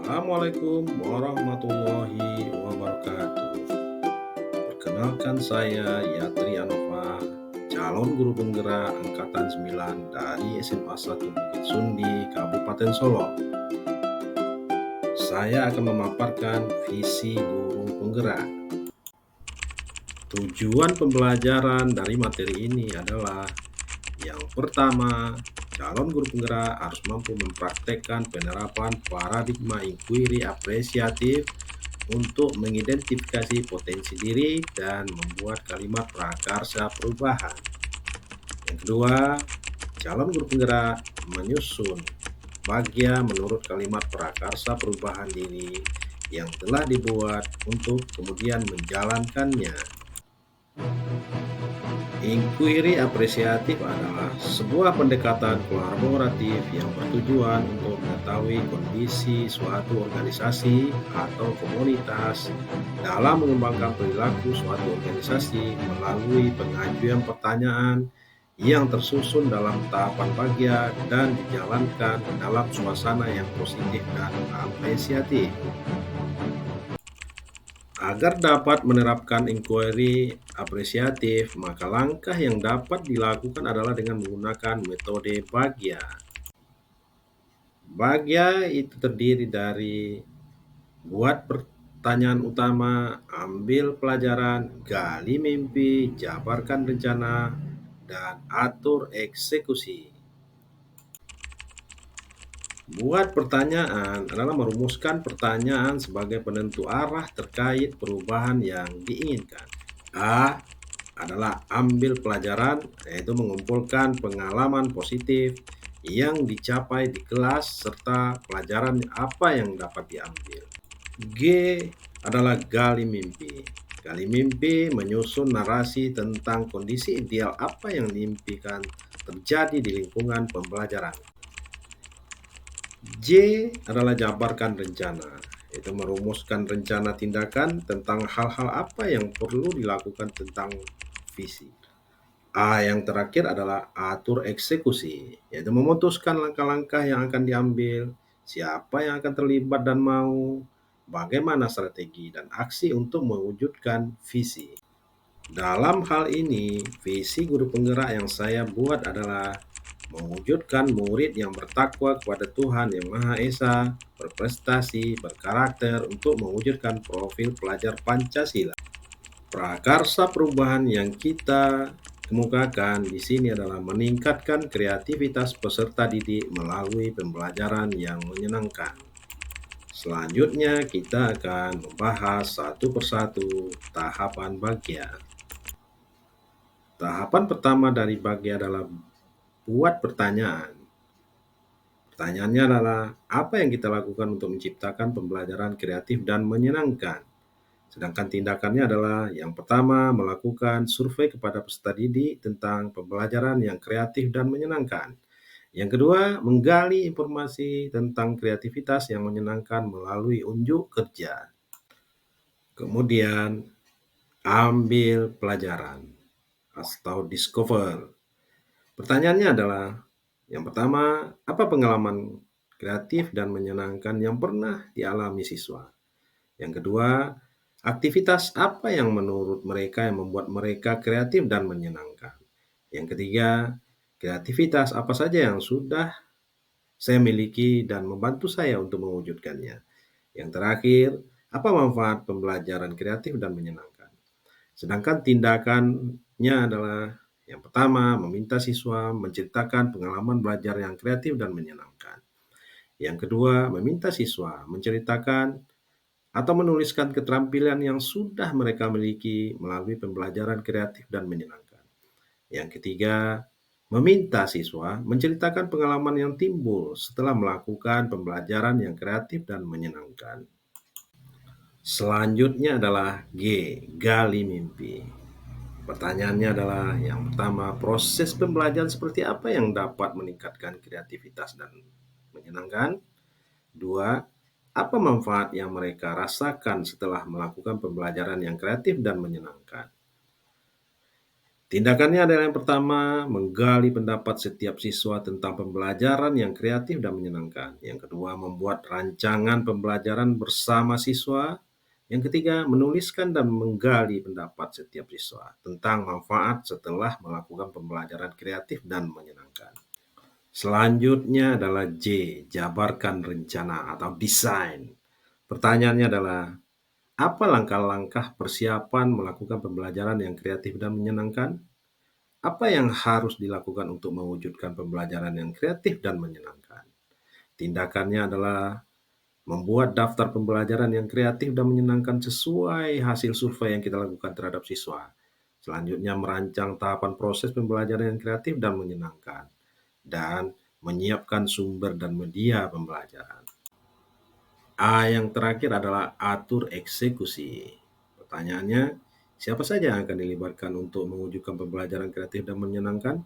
Assalamualaikum warahmatullahi wabarakatuh. Perkenalkan saya Yatri Anova, calon guru penggerak angkatan 9 dari SMA 1 Bukit Sundi, Kabupaten Solo. Saya akan memaparkan visi guru penggerak. Tujuan pembelajaran dari materi ini adalah yang pertama, calon guru penggerak harus mampu mempraktekkan penerapan paradigma inquiry apresiatif untuk mengidentifikasi potensi diri dan membuat kalimat prakarsa perubahan. Yang kedua, calon guru penggerak menyusun bagia menurut kalimat prakarsa perubahan diri yang telah dibuat untuk kemudian menjalankannya. Inquiry apresiatif adalah sebuah pendekatan kolaboratif yang bertujuan untuk mengetahui kondisi suatu organisasi atau komunitas dalam mengembangkan perilaku suatu organisasi melalui pengajuan pertanyaan yang tersusun dalam tahapan bagia dan dijalankan dalam suasana yang positif dan apresiatif. Agar dapat menerapkan inquiry apresiatif, maka langkah yang dapat dilakukan adalah dengan menggunakan metode bagia. Bagia itu terdiri dari buat pertanyaan utama, ambil pelajaran, gali mimpi, jabarkan rencana, dan atur eksekusi. Buat pertanyaan adalah merumuskan pertanyaan sebagai penentu arah terkait perubahan yang diinginkan. A adalah ambil pelajaran, yaitu mengumpulkan pengalaman positif yang dicapai di kelas serta pelajaran apa yang dapat diambil. G adalah gali mimpi. Gali mimpi menyusun narasi tentang kondisi ideal apa yang diimpikan terjadi di lingkungan pembelajaran. J adalah jabarkan rencana, yaitu merumuskan rencana tindakan tentang hal-hal apa yang perlu dilakukan tentang visi. A yang terakhir adalah atur eksekusi, yaitu memutuskan langkah-langkah yang akan diambil, siapa yang akan terlibat dan mau, bagaimana strategi dan aksi untuk mewujudkan visi. Dalam hal ini, visi guru penggerak yang saya buat adalah mewujudkan murid yang bertakwa kepada Tuhan Yang Maha Esa, berprestasi, berkarakter untuk mewujudkan profil pelajar Pancasila. Prakarsa perubahan yang kita kemukakan di sini adalah meningkatkan kreativitas peserta didik melalui pembelajaran yang menyenangkan. Selanjutnya kita akan membahas satu persatu tahapan bagia. Tahapan pertama dari bagia adalah buat pertanyaan. Pertanyaannya adalah, apa yang kita lakukan untuk menciptakan pembelajaran kreatif dan menyenangkan? Sedangkan tindakannya adalah yang pertama, melakukan survei kepada peserta didik tentang pembelajaran yang kreatif dan menyenangkan. Yang kedua, menggali informasi tentang kreativitas yang menyenangkan melalui unjuk kerja. Kemudian, ambil pelajaran atau discover. Pertanyaannya adalah, yang pertama, apa pengalaman kreatif dan menyenangkan yang pernah dialami siswa? Yang kedua, aktivitas apa yang menurut mereka yang membuat mereka kreatif dan menyenangkan? Yang ketiga, kreativitas apa saja yang sudah saya miliki dan membantu saya untuk mewujudkannya? Yang terakhir, apa manfaat pembelajaran kreatif dan menyenangkan? Sedangkan tindakannya adalah yang pertama, meminta siswa menceritakan pengalaman belajar yang kreatif dan menyenangkan. Yang kedua, meminta siswa menceritakan atau menuliskan keterampilan yang sudah mereka miliki melalui pembelajaran kreatif dan menyenangkan. Yang ketiga, meminta siswa menceritakan pengalaman yang timbul setelah melakukan pembelajaran yang kreatif dan menyenangkan. Selanjutnya adalah G, gali mimpi. Pertanyaannya adalah yang pertama, proses pembelajaran seperti apa yang dapat meningkatkan kreativitas dan menyenangkan? Dua, apa manfaat yang mereka rasakan setelah melakukan pembelajaran yang kreatif dan menyenangkan? Tindakannya adalah yang pertama, menggali pendapat setiap siswa tentang pembelajaran yang kreatif dan menyenangkan. Yang kedua, membuat rancangan pembelajaran bersama siswa. Yang ketiga, menuliskan dan menggali pendapat setiap siswa tentang manfaat setelah melakukan pembelajaran kreatif dan menyenangkan. Selanjutnya adalah J, jabarkan rencana atau desain. Pertanyaannya adalah, apa langkah-langkah persiapan melakukan pembelajaran yang kreatif dan menyenangkan? Apa yang harus dilakukan untuk mewujudkan pembelajaran yang kreatif dan menyenangkan? Tindakannya adalah membuat daftar pembelajaran yang kreatif dan menyenangkan sesuai hasil survei yang kita lakukan terhadap siswa. Selanjutnya merancang tahapan proses pembelajaran yang kreatif dan menyenangkan. Dan menyiapkan sumber dan media pembelajaran. Yang terakhir adalah atur eksekusi. Pertanyaannya, siapa saja yang akan dilibatkan untuk mewujudkan pembelajaran kreatif dan menyenangkan?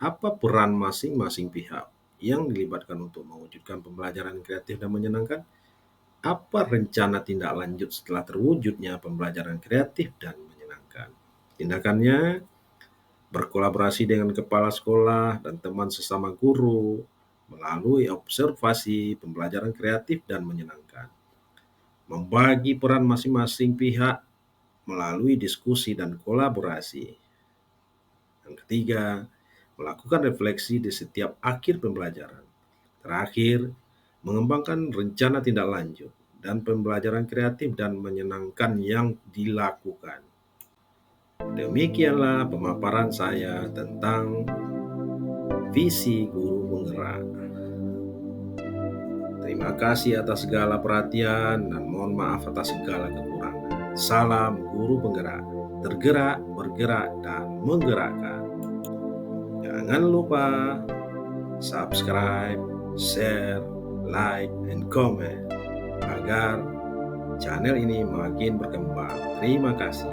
Apa peran masing-masing pihak yang dilibatkan untuk mewujudkan pembelajaran kreatif dan menyenangkan? Apa rencana tindak lanjut setelah terwujudnya pembelajaran kreatif dan menyenangkan? Tindakannya, berkolaborasi dengan kepala sekolah dan teman sesama guru melalui observasi pembelajaran kreatif dan menyenangkan. Membagi peran masing-masing pihak melalui diskusi dan kolaborasi. Yang ketiga, melakukan refleksi di setiap akhir pembelajaran. Terakhir, mengembangkan rencana tindak lanjut dan pembelajaran kreatif dan menyenangkan yang dilakukan. Demikianlah pemaparan saya tentang visi guru penggerak. Terima kasih atas segala perhatian dan mohon maaf atas segala kekurangan. Salam guru penggerak, tergerak, bergerak, dan menggerakkan. Jangan lupa subscribe, share, like, and comment agar channel ini makin berkembang. Terima kasih.